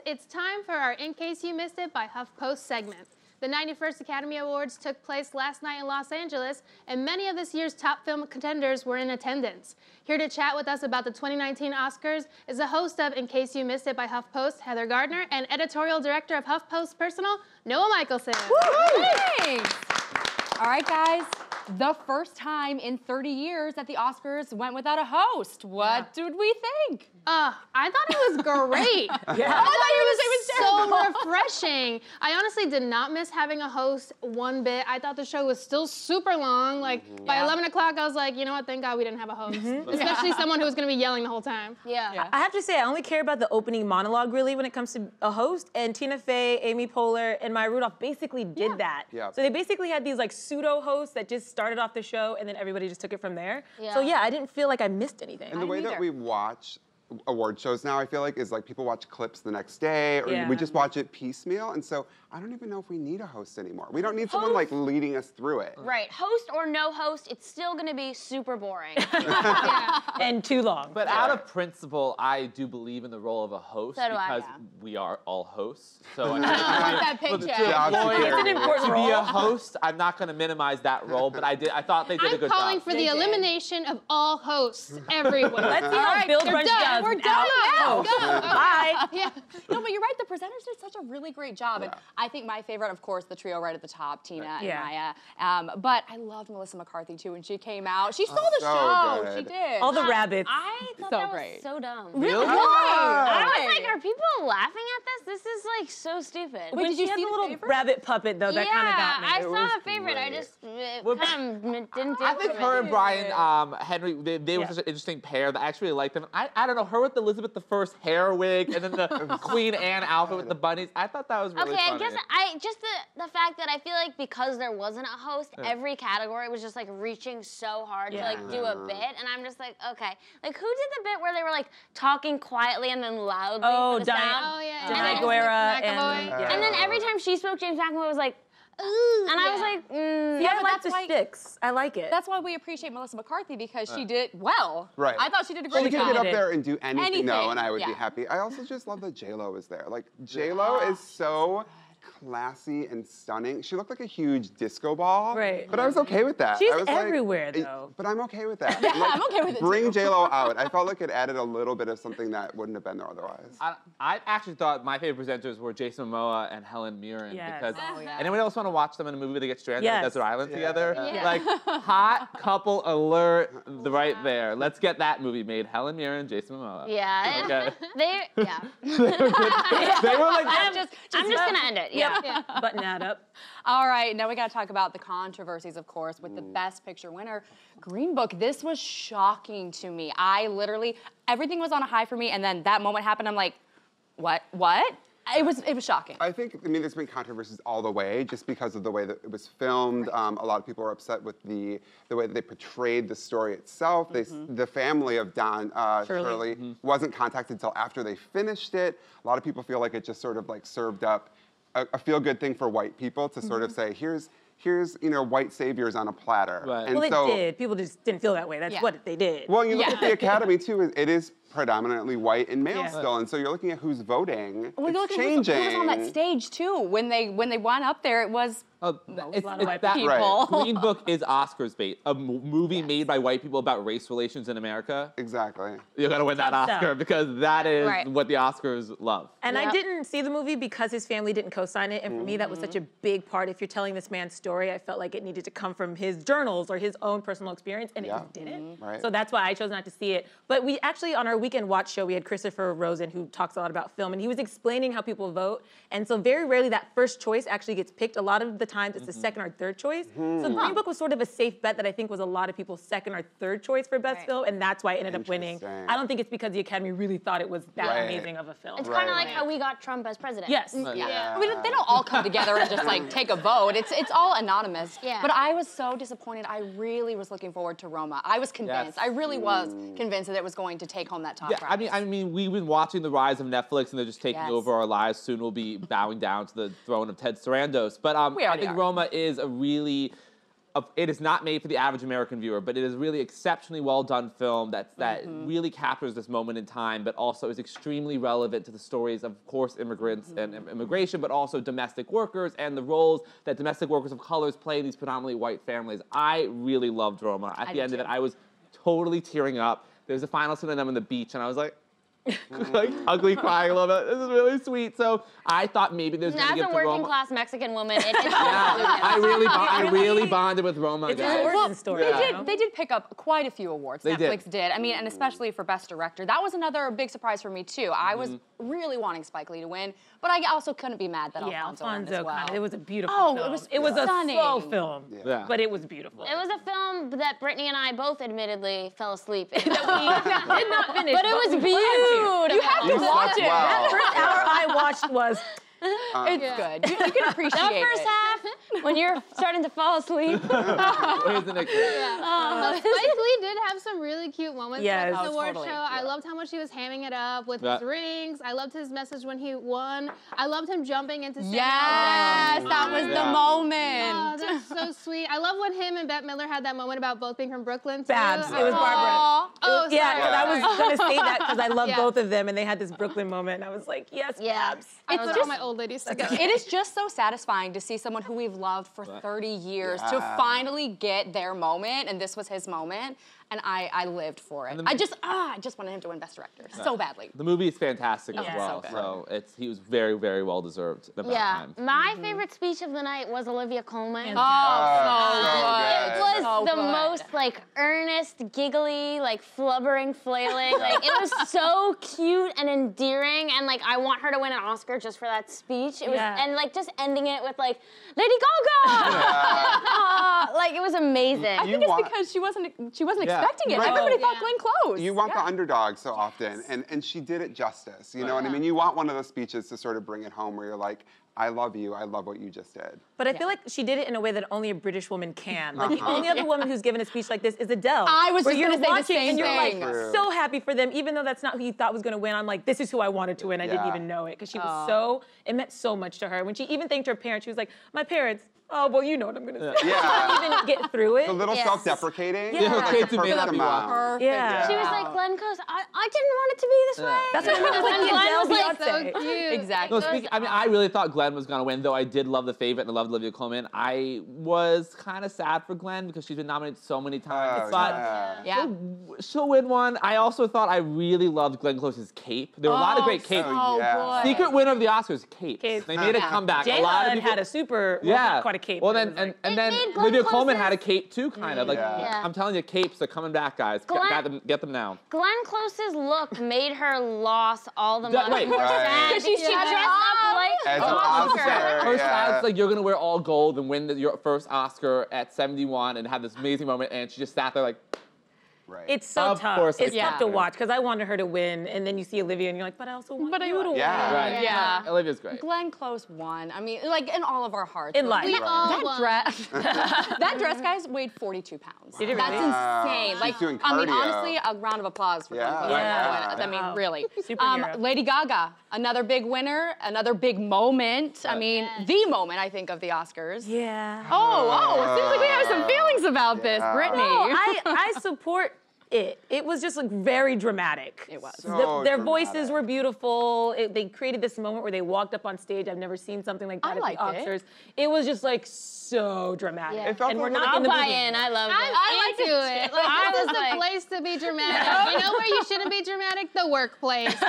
It's time for our In Case You Missed It by HuffPost segment. The 91st Academy Awards took place last night in Los Angeles, and many of this year's top film contenders were in attendance. Here to chat with us about the 2019 Oscars is the host of In Case You Missed It by HuffPost, Heather Gardner, and editorial director of HuffPost Personal, Noah Michelson. Woo! Thanks! All right, guys. The first time in 30 years that the Oscars went without a host. What did we think? I thought it was great. I thought it was so refreshing. I honestly did not miss having a host one bit. I thought the show was still super long. Like by 11 o'clock, I was like, you know what? Thank God we didn't have a host, especially someone who was going to be yelling the whole time. I have to say, I only care about the opening monologue really when it comes to a host. And Tina Fey, Amy Poehler, and Maya Rudolph basically did that. So they basically had these like pseudo hosts that just started off the show, and then everybody just took it from there. So yeah, I didn't feel like I missed anything. And the way that we watch award shows now, I feel like, is like people watch clips the next day, or we just watch it piecemeal, and so I don't even know if we need a host anymore. We don't need someone like leading us through it. Right, host or no host, it's still gonna be super boring. And too long. But out of principle, I do believe in the role of a host because we are all hosts. So I want that paycheck. It's an important to role. be a host, I'm not gonna minimize that role, but I thought they did a good job. I'm calling for the elimination of all hosts everywhere. Let's see how Bill Brunch does. We're done now. Go. Bye. No, but you're right. The presenters did such a really great job. And I think my favorite, of course, the trio right at the top, Tina and Maya. But I loved Melissa McCarthy, too, when she came out. She stole the show. Good. She did. All the rabbits. I thought that was so dumb. Really? I was like, are people laughing at this? This is like so stupid. Wait, did you see the little rabbit puppet, though? That kind of got me. I saw the favorite. I just kind of didn't do I think her and Brian Henry, they were such an interesting pair that I actually liked them. I don't know, her with Elizabeth I hair wig and then the Queen Anne outfit with the bunnies. I thought that was really funny. I guess just the fact that I feel like because there wasn't a host, every category was just like reaching so hard to like do a bit, and I'm just like, okay. Like who did the bit where they were like talking quietly and then loudly for the sound? Diana Guerra. And then every time she spoke, James McAvoy was like, ooh, and I was like, yeah, but that's why sticks. I like it. That's why we appreciate Melissa McCarthy, because she did well. Right. I thought she did a great job. She could get up there and do anything though, and I would be happy. I also just love that J-Lo is there. Like, J-Lo is so classy and stunning. She looked like a huge disco ball. Right. But I was okay with that. She's I was everywhere, like, though. But I'm okay with that. Yeah, I'm okay with it, Bring too. J-Lo out. I felt like it added a little bit of something that wouldn't have been there otherwise. I actually thought my favorite presenters were Jason Momoa and Helen Mirren because anyone else want to watch them in a movie where they get stranded on a desert island together? Like, hot couple alert right there. Let's get that movie made. Helen Mirren, Jason Momoa. Yeah. Okay. They were like, I'm just gonna end it. Button that up. All right, now we got to talk about the controversies, of course, with the Best Picture winner, Green Book. This was shocking to me. I literally, everything was on a high for me, and then that moment happened. I'm like, what? It was shocking. I think, there's been controversies all the way just because of the way that it was filmed. A lot of people were upset with the way that they portrayed the story itself. The family of Don Shirley wasn't contacted until after they finished it. A lot of people feel like it just sort of like served up a feel-good thing for white people to sort of say, here's white saviors on a platter. Right. And Well, it did. People just didn't feel that way. That's what they did. Well, you look at the Academy, too. It is predominantly white and male still, and so you're looking at who's voting. It's changing. Who was on that stage, too. When they went up there, it was a lot of white people. Right. Green Book is Oscars bait. A movie made by white people about race relations in America. Exactly. You gotta win that Oscar because that is what the Oscars love. And I didn't see the movie because his family didn't co-sign it, and for me that was such a big part. If you're telling this man's story, I felt like it needed to come from his journals or his own personal experience, and it just didn't. So that's why I chose not to see it. But we actually, on our Weekend Watch show, we had Christopher Rosen, who talks a lot about film, and he was explaining how people vote. And so very rarely that first choice actually gets picked. A lot of the times it's the second or third choice. So Green Book was sort of a safe bet that I think was a lot of people's second or third choice for Best Film, and that's why it ended up winning. I don't think it's because the Academy really thought it was that amazing of a film. It's kind of like how we got Trump as president. Yes. I mean, they don't all come together and just like take a vote. It's all anonymous. But I was so disappointed. I really was looking forward to Roma. I was convinced. I really was convinced that it was going to take home that top prize. I mean, we've been watching the rise of Netflix, and they're just taking over our lives. Soon we'll be bowing down to the throne of Ted Sarandos. But I think Roma is a really it is not made for the average American viewer, but it is really exceptionally well done film that really captures this moment in time, but also is extremely relevant to the stories of course, immigrants and immigration, but also domestic workers and the roles that domestic workers of colors play in these predominantly white families. I really loved Roma. At the end of it, I was totally tearing up. There's a final scene of them on the beach, and I was like, like ugly crying a little bit. This is really sweet. So I thought maybe there's going to give to Roma. As a working class Mexican woman, I really bonded with Roma. It's an origin story. They did pick up quite a few awards. Netflix did. I mean, and especially for Best Director. That was another big surprise for me too. I was really wanting Spike Lee to win, but I also couldn't be mad that Alfonso won as well. It was a beautiful film. It was a slow film, but it was beautiful. It was a film that Brittany and I both admittedly fell asleep in. Did not finish, but it was beautiful. You have to watch it. That first hour I watched was. It's good. You can appreciate that first half, when you're starting to fall asleep. Spike Lee did have some really cute moments at the award show. I loved how much he was hamming it up with his rings. I loved his message when he won. I loved him jumping into Samuel Yes, that was the moment. Oh, that's so sweet. I love when him and Bette Midler had that moment about both being from Brooklyn, too. Babs. It was Barbara. Oh, yeah, because I was going to say that because I love both of them, and they had this Brooklyn moment, and I was like, yes, Babs. I was all my old ladies together. It is just so satisfying to see someone who we've loved for 30 years to finally get their moment, and this was his moment, and I lived for it. I just wanted him to win Best Director so badly. The movie is fantastic as well, so he was very, very well deserved. My favorite speech of the night was Olivia Colman. Oh, it was the most like earnest, giggly, like flubbering, flailing. Like it was so cute and endearing, and like I want her to win an Oscar just for that speech. It was and like just ending it with like Lady Gaga. Like it was amazing. I think it's because she wasn't expecting it. Everybody thought Glenn Close. You want the underdog so often, and she did it justice. You know what I mean? You want one of those speeches to sort of bring it home where you're like, I love you. I love what you just did. But I feel like she did it in a way that only a British woman can. Like the only other woman who's given a speech like this is Adele. I was just going to say the same and you're thing. like so happy for them, even though that's not who you thought was going to win. I'm like, this is who I wanted to win. I didn't even know it because she was so. It meant so much to her. When she even thanked her parents, she was like, my parents. Oh, well, you know what I'm going to say. Yeah. She didn't get through it. A little self-deprecating. Yeah. Like the perfect amount. Yeah. She was like, Glenn Close, I didn't want it to be this way. That's what I mean. It was like so cute. Exactly. No, I mean, I really thought Glenn was going to win, though I did love The Favorite and I loved Olivia Colman. I was kind of sad for Glenn because she's been nominated so many times. She'll win one. I also thought I really loved Glenn Close's cape. There were a lot of great capes. Secret winner of the Oscars, capes. They made a comeback. A lot of people had a super, quite a cape. Well, then, and then Olivia Colman had a cape too, kind of. Like, I'm telling you, capes are coming back, guys. Get them now. Glenn Close's look made her lost all the money. Wait, because she dressed up like As an an Oscar. Her it's like you're gonna wear all gold and win your first Oscar at 71 and have this amazing moment, and she just sat there like. Right. It's so tough. It's tough to watch because I wanted her to win, and then you see Olivia, and you're like, but I also want you to win. Yeah. Olivia's great. Glenn Close won. I mean, like in all of our hearts. In life. We all won. That dress, guys, weighed 42 pounds. Did it really? That's insane. Like, doing I mean, cardio. honestly, a round of applause for Glenn Close. I mean, really. Superhero. Lady Gaga, another big winner, another big moment. I mean, the moment, I think, of the Oscars. Yeah. Oh, it seems like we have some feelings about this, Brittany. No, I support it. It was just like very dramatic. It was. Their voices were beautiful. They created this moment where they walked up on stage. I've never seen something like that at the Oscars. It was just like so dramatic. Yeah. It felt and we're like not in the buy movie. in. I love it. I'm into it. Like, this is the place to be dramatic. You know where you shouldn't be dramatic? The workplace. The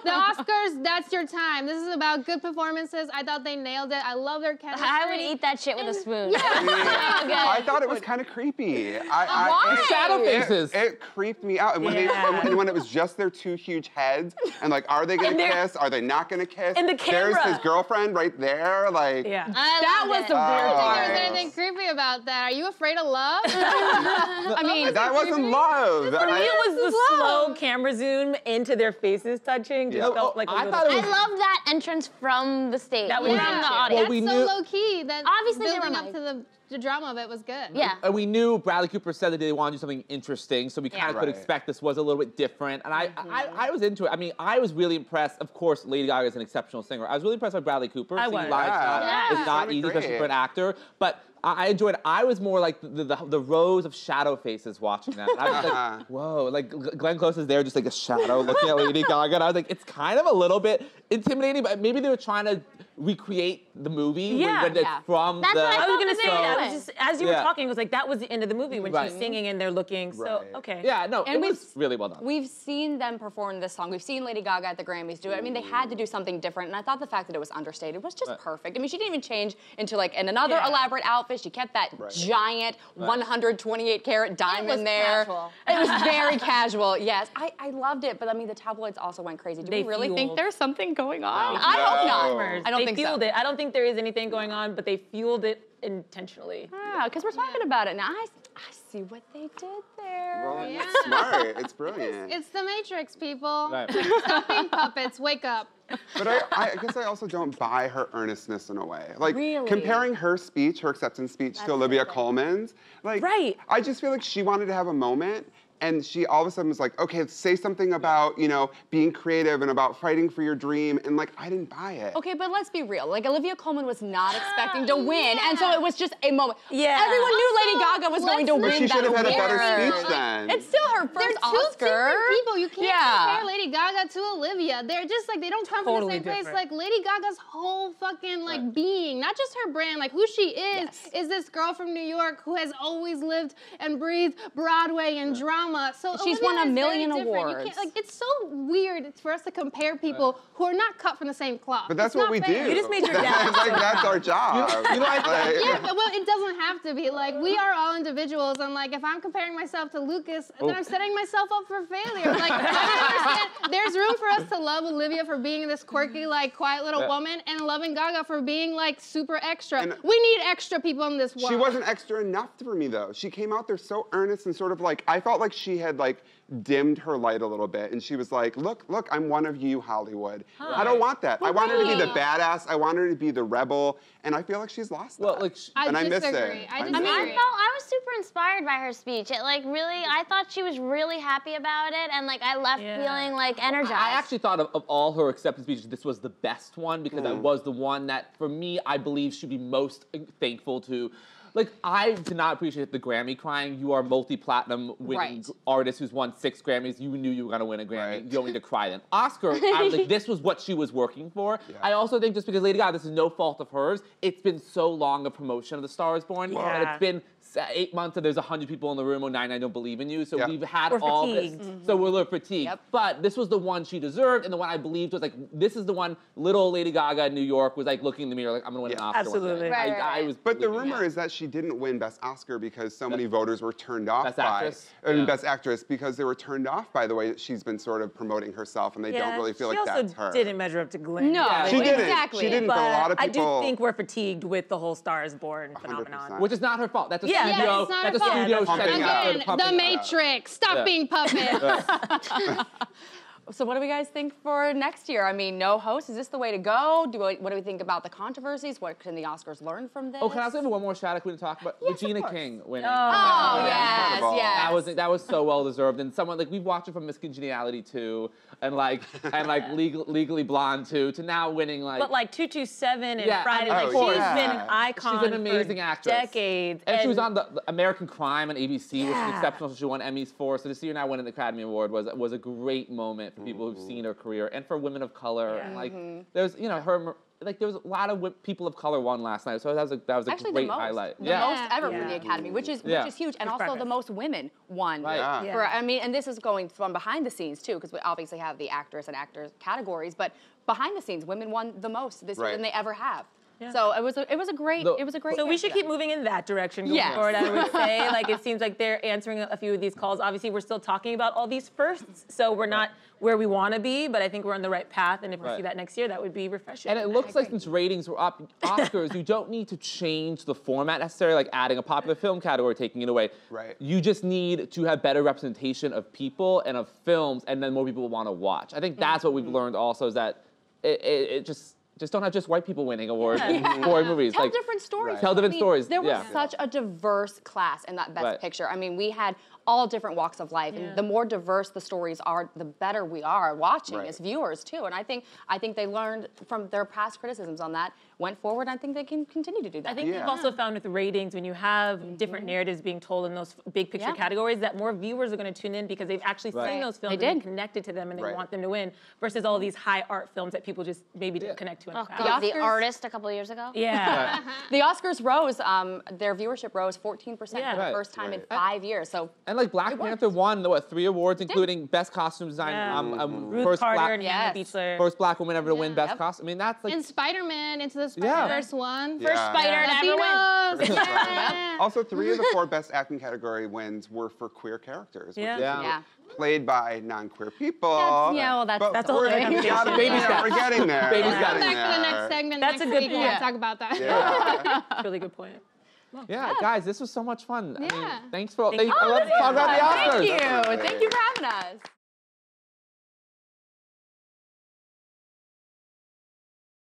Oscars, that's your time. This is about good performances. I thought they nailed it. I love their chemistry. I would eat that shit with a spoon. I thought it was kind of creepy. Why? Shadow faces. It creeped me out. And when it was just their two huge heads, and like, are they gonna kiss? Are they not gonna kiss? And the camera. There's his girlfriend right there. Like, That was the weird I part. don't think there's anything creepy about that. Are you afraid of love? I mean, that wasn't love. For me, it was the slow camera zoom into their faces touching. Just felt like I love that entrance from the stage. That was from the audience. That's so low key. That obviously they were building up to the the drama of it was good. Yeah. And we knew Bradley Cooper said that they wanted to do something interesting, so we kind of could Right. expect this was a little bit different. And I was into it. I mean, I was really impressed. Of course, Lady Gaga is an exceptional singer. I was really impressed by Bradley Cooper. I Singing was. live Yeah. is not She easy, was especially for an great. actor. But I enjoyed it. I was more like the rows of shadow faces watching that. And I was like, whoa, like Glenn Close is there just like a shadow looking at Lady Gaga. And I was like, it's kind of a little bit intimidating, but maybe they were trying to recreate the movie when it's from That's the... what I was gonna say So- that. Was just, as you were Yeah. talking, it was like that was the end of the movie when Right. she's singing and they're looking. So Right. okay. Yeah, no, And it we've- was really well done. We've seen them perform this song. We've seen Lady Gaga at the Grammys do it. I mean, they had to do something different, and I thought the fact that it was understated was just perfect. I mean, she didn't even change into like another elaborate outfit. She kept that giant 128-carat diamond there. Casual. It was very casual. Yes, I loved it, but I mean, the tabloids also went crazy. Do They we really think fueled- there's something going on? No. I hope not. Rumors. I don't they think fueled so. it. I don't think there is anything going on, but they fueled it intentionally. Yeah, because we're talking about it now. I see what they did there. Well, Yeah. it's smart. It's brilliant. It's the Matrix, people. Right. Stop being puppets. Wake up. But I guess I also don't buy her earnestness in a way. Like, Really? comparing her speech, her acceptance speech, to Olivia Colman's, like, Right. I just feel like she wanted to have a moment, and she all of a sudden was like, okay, say something about, you know, being creative and about fighting for your dream, and like, I didn't buy it. Okay, but let's be real. Like, Olivia Colman was not expecting to win, and so it was just a moment. Yeah. Everyone knew Lady Gaga was going to let's win But she that should have had a better award. speech then. It's still her They're first two Oscar. different people. You can't Yeah. compare Lady Gaga to Olivia. They're just like, they don't come from the Totally same place. different. Like Lady Gaga's whole fucking like being, not just her brand, like who she is this girl from New York who has always lived and breathed Broadway and drama. So She's Olivia won a is very million different. You awards. can't, like, it's so weird for us to compare people who are not cut from the same cloth. But that's It's what not we fair. do. You just made your dad It's like, that's our job. You know, Like- Yeah, but well, it doesn't have to be. Like, we are all individuals, and like, if I'm comparing myself to Lucas, then I'm setting myself up for failure. Like, I don't understand. There's room for us to love Olivia for being this quirky, like, quiet little woman, and loving Gaga for being like super extra. And- We need extra people in this world. She wasn't extra enough for me though. She came out there so earnest and sort of like, I felt like she had like dimmed her light a little bit, and she was like, look, I'm one of you, Hollywood. I don't want that. I want her to be the badass. I want her to be the rebel, and I feel like she's lost Well, that. like, and I miss disagree. it. I miss disagree. it. I was super inspired by her speech. It like really, I thought she was really happy about it, and like I left feeling like energized. I actually thought of all her acceptance speeches, this was the best one because that was the one that, for me, I believe she'd be most thankful to. Like, I did not appreciate the Grammy crying. You are a multi-platinum winning artist who's won 6 Grammys. You knew you were going to win a Grammy. Right. You don't need to cry then. Oscar, I was like, this was what she was working for. Yeah. I also think just because Lady Gaga, this is no fault of hers, it's been so long a promotion of The Star is Born. Yeah. And it's been 8 months and there's 100 people in the room, 99 don't believe in you. So we've had We're all fatigued. this. So we're a little fatigued. But this was the one she deserved, and the one I believed was like, this is the one little Lady Gaga in New York was like looking in the mirror like, I'm gonna win an Oscar. Absolutely. Right, I was But the believing rumor is that she didn't win Best Oscar because so many voters were turned off Best by Actress? Best Actress because they were turned off by the way that she's been sort of promoting herself, and they don't really feel like that's her. She also didn't measure up to Glenn. No, Yeah, She didn't. exactly. She didn't. But, But a lot of I people. do think we're fatigued with the whole Star is Born phenomenon. 100%. Which is not her fault. That's a Yeah, studio. it's not That's a her fault. studio Pumping setting out. up for Again, pumping the out. Matrix. Stop Yeah. being puppets. So what do we guys think for next year? I mean, no host. Is this the way to go? What do we think about the controversies? What can the Oscars learn from this? Oh, can I also have one more shout out we didn't talk about? Regina King winning. Oh, yes, Incredible. yes. That was so well deserved, and someone like we've watched it from Miss Congeniality 2, and like Legally Blonde 2, to now winning like. But like 227 and Yeah, Friday, of like course. she's been an icon. She's an amazing for actress. Decades. And she was on the American Crime on ABC, which was Yeah. exceptional. She won Emmys for. So to see her now winning the Academy Award was a great moment for people who've seen her career and for women of color. And like, there's her. Like there was a lot of people of color won last night, so that was a Actually, great the most, highlight. the most ever Yeah. from the Academy, which is huge, and also progress. the most women won. Right. Yeah. For, I mean, and this is going from behind the scenes too, because we obviously have the actress and actors categories, but behind the scenes, women won the most this year than they ever have. Yeah. So it was a great So year we should for keep them. moving in that direction going Yes. forward, I would say. Like, it seems like they're answering a few of these calls. Obviously, we're still talking about all these firsts, so we're not where we want to be, but I think we're on the right path, and if we see that next year, that would be refreshing. And it looks like since ratings were up, Oscars, you don't need to change the format necessarily, like adding a popular film category, taking it away. Right. You just need to have better representation of people and of films, and then more people will want to watch. I think that's what we've learned also, is that it just just don't have just white people winning awards for movies. Tell different stories. Tell different stories. There was such a diverse class in that Best Picture. I mean, we had all different walks of life, and the more diverse the stories are, the better we are watching as viewers too. And I think they learned from their past criticisms on that, went forward. I think they can continue to do that. I think we've also found with ratings, when you have different narratives being told in those big picture categories, that more viewers are going to tune in because they've actually seen those films and connected to them, and they want them to win, versus all these high art films that people just maybe didn't connect to in the past. God, The Artist a couple of years ago. Yeah. The Oscars rose, their viewership rose 14% for the first time in 5 years. So and Black Panther won 3 awards, including Best Costume Design. Ruth first Carter and Hannah Beachler. First Black woman ever to win Best Costume. I mean, that's And Spider-Man Into the Spider-Verse won. First Spider to ever win. Also, 3 of the 4 Best Acting category wins were for queer characters, which is played by non-queer people. That's a whole thing. We're getting there. Baby's got Come back for the next segment. That's next a good week. point. We'll talk about that. Yeah. Really good point. Yeah, guys, this was so much fun. I mean, thanks for. let's talk about the Oscars. Thank you. Thank you for having us.